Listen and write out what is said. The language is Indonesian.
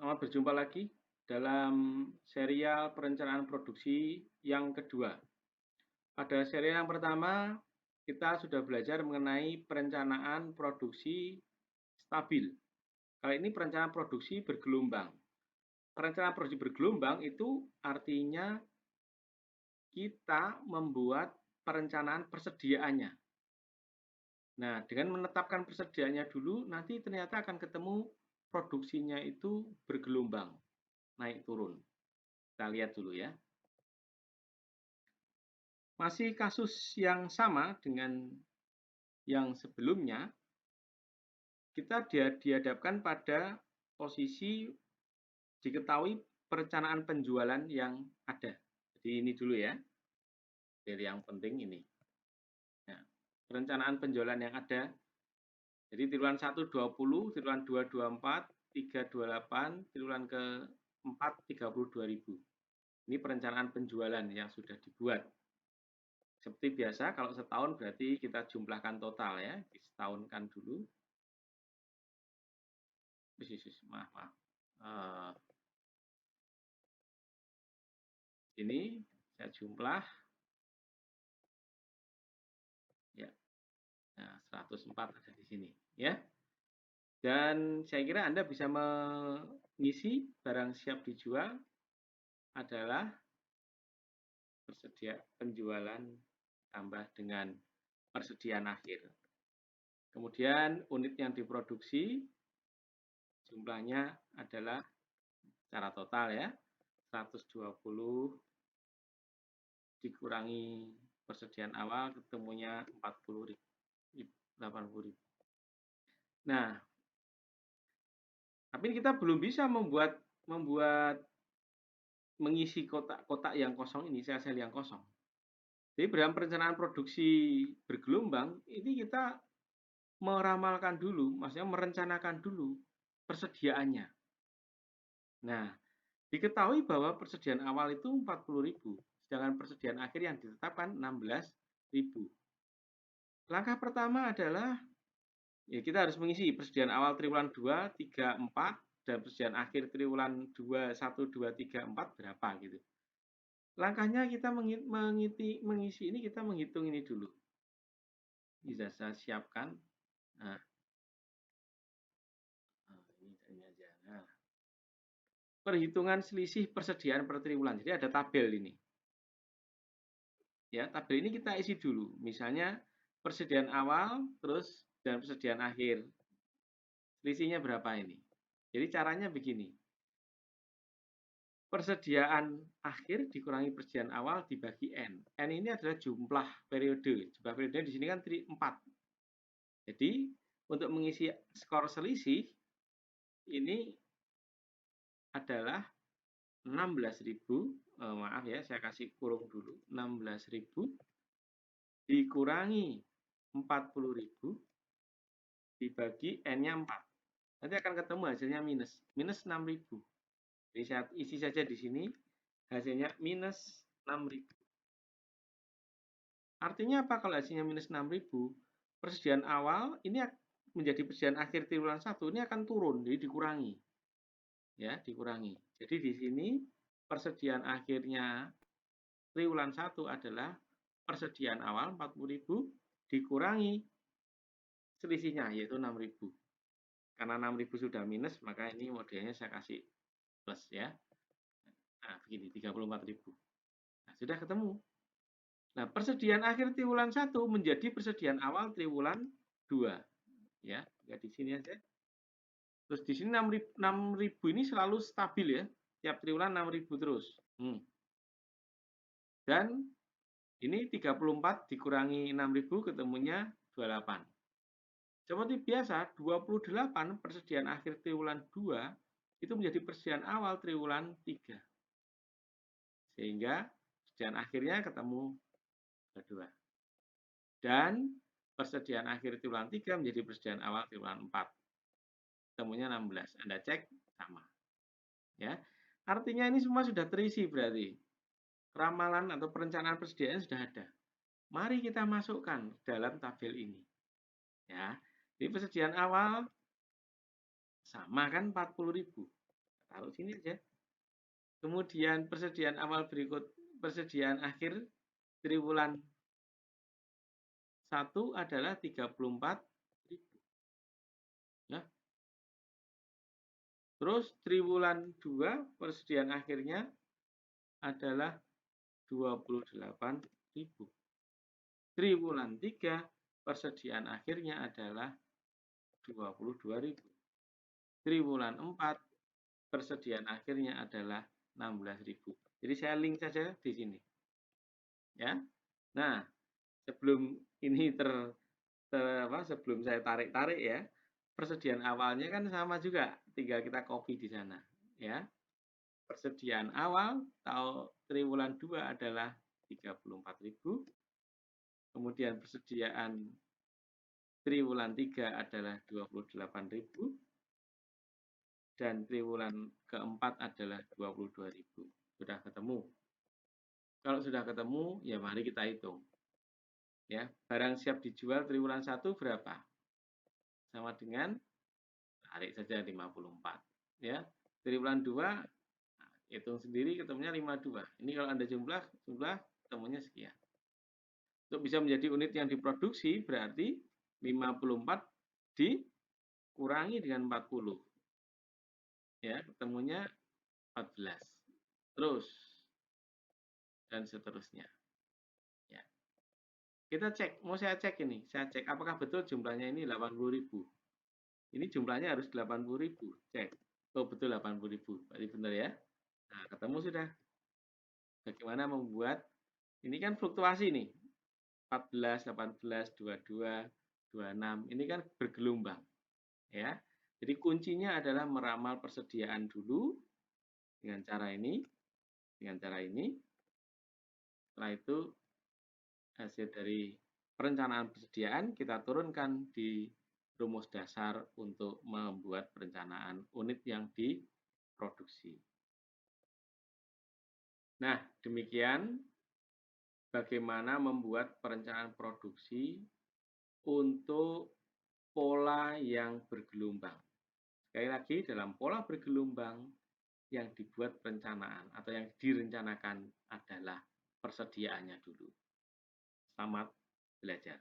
Selamat berjumpa lagi dalam serial perencanaan produksi yang kedua. Pada serial yang pertama, kita sudah belajar mengenai perencanaan produksi stabil. Kali ini perencanaan produksi bergelombang. Perencanaan produksi bergelombang itu artinya kita membuat perencanaan persediaannya. Nah, dengan menetapkan persediaannya dulu, nanti ternyata akan ketemu produksinya itu bergelombang, naik turun. Kita lihat dulu ya. Masih kasus yang sama dengan yang sebelumnya, kita dihadapkan pada posisi diketahui perencanaan penjualan yang ada. Jadi ini dulu ya, dari yang penting ini. Nah, perencanaan penjualan yang ada. Jadi triwulan 1 20, triwulan 2 24, 3 28, triwulan ke-4 32.000. Ini perencanaan penjualan yang sudah dibuat. Seperti biasa, kalau setahun berarti kita jumlahkan total ya, disetahunkan dulu. Maaf. Ini saya jumlah ya. Nah, 104 ada di sini ya. Dan saya kira Anda bisa mengisi barang siap dijual adalah penjualan tambah dengan persediaan akhir. Kemudian unit yang diproduksi jumlahnya adalah secara total ya 120 dikurangi persediaan awal ketemunya 80.000. Nah, tapi kita belum bisa membuat mengisi kotak-kotak yang kosong ini, sel-sel yang kosong. Jadi dalam perencanaan produksi bergelombang, ini kita meramalkan dulu, maksudnya merencanakan dulu persediaannya. Nah, diketahui bahwa persediaan awal itu 40.000, sedangkan persediaan akhir yang ditetapkan 16.000. Langkah pertama adalah ya kita harus mengisi persediaan awal triwulan 2, 3, 4 dan persediaan akhir triwulan 2, 1, 2, 3, 4 berapa gitu. Langkahnya kita mengisi ini, kita menghitung ini dulu. Bisa saya siapkan. Nah, ini aja. Nah, perhitungan selisih persediaan per triwulan. Jadi ada tabel ini. Ya, tabel ini kita isi dulu. Misalnya persediaan awal terus dan persediaan akhir. Selisihnya berapa ini? Jadi caranya begini. Persediaan akhir dikurangi persediaan awal dibagi N. N ini adalah jumlah periode. Jumlah periode di sini kan 4. Jadi, untuk mengisi skor selisih, ini adalah 16.000. Maaf ya, saya kasih kurung dulu. 16.000 dikurangi 40.000 dibagi N-nya 4. Nanti akan ketemu hasilnya minus. Minus 6.000. Jadi saya isi saja di sini, hasilnya minus 6.000. Artinya apa kalau hasilnya minus 6.000? Persediaan awal ini menjadi persediaan akhir triwulan 1 ini akan turun, jadi dikurangi. Ya, dikurangi. Jadi di sini persediaan akhirnya triwulan 1 adalah persediaan awal 40.000 dikurangi selisihnya yaitu 6.000. Karena 6.000 sudah minus, maka ini modelnya saya kasih plus ya. Nah, begini 34.000. Nah, sudah ketemu. Nah, persediaan akhir triwulan 1 menjadi persediaan awal triwulan 2. Ya, di sini aja. Terus di sini 6.000 ini selalu stabil ya. Tiap triwulan 6.000 terus. Dan ini 34 dikurangi 6.000 ketemunya 28. Seperti biasa, 28 persediaan akhir triwulan 2 itu menjadi persediaan awal triwulan 3. Sehingga persediaan akhirnya ketemu 2. Dan persediaan akhir triwulan 3 menjadi persediaan awal triwulan 4. Ketemunya 16. Anda cek sama. Ya. Artinya ini semua sudah terisi berarti. Ramalan atau perencanaan persediaan sudah ada. Mari kita masukkan dalam tabel ini. Ya. Jadi persediaan awal sama kan 40.000. taruh sini aja. Kemudian persediaan awal berikut, persediaan akhir triwulan 1 adalah 34.000. Ya. Terus triwulan 2 persediaan akhirnya adalah 28.000. Triwulan 3 persediaan akhirnya adalah 22.000. Triwulan 4 persediaan akhirnya adalah 16.000. Jadi saya link saja di sini. Ya. Nah, sebelum ini sebelum saya tarik-tarik ya, persediaan awalnya kan sama juga, tinggal kita copy di sana, ya. Persediaan awal triwulan 2 adalah 34.000. Kemudian persediaan triwulan 3 adalah 28.000 dan triwulan keempat adalah 22.000. Sudah ketemu? Kalau sudah ketemu, ya mari kita hitung. Ya, barang siap dijual triwulan 1 berapa? Sama dengan tarik saja 54. Ya. Triwulan 2 hitung sendiri ketemunya 52. Ini kalau Anda jumlah ketemunya sekian. Untuk bisa menjadi unit yang diproduksi berarti 54 dikurangi dengan 40. Ya, ketemunya 14. Terus dan seterusnya. Ya. Kita cek, mau saya cek ini. Saya cek apakah betul jumlahnya ini 80.000. Ini jumlahnya harus 80.000. Cek. Oh, betul 80.000. Berarti benar ya. Nah, ketemu sudah. Bagaimana membuat ini kan fluktuasi nih. 14, 18, 22, 26. Ini kan bergelombang. Ya. Jadi kuncinya adalah meramal persediaan dulu dengan cara ini, dengan cara ini. Setelah itu hasil dari perencanaan persediaan kita turunkan di rumus dasar untuk membuat perencanaan unit yang diproduksi. Nah, demikian bagaimana membuat perencanaan produksi untuk pola yang bergelombang. Sekali lagi, dalam pola bergelombang yang dibuat perencanaan atau yang direncanakan adalah persediaannya dulu. Selamat belajar.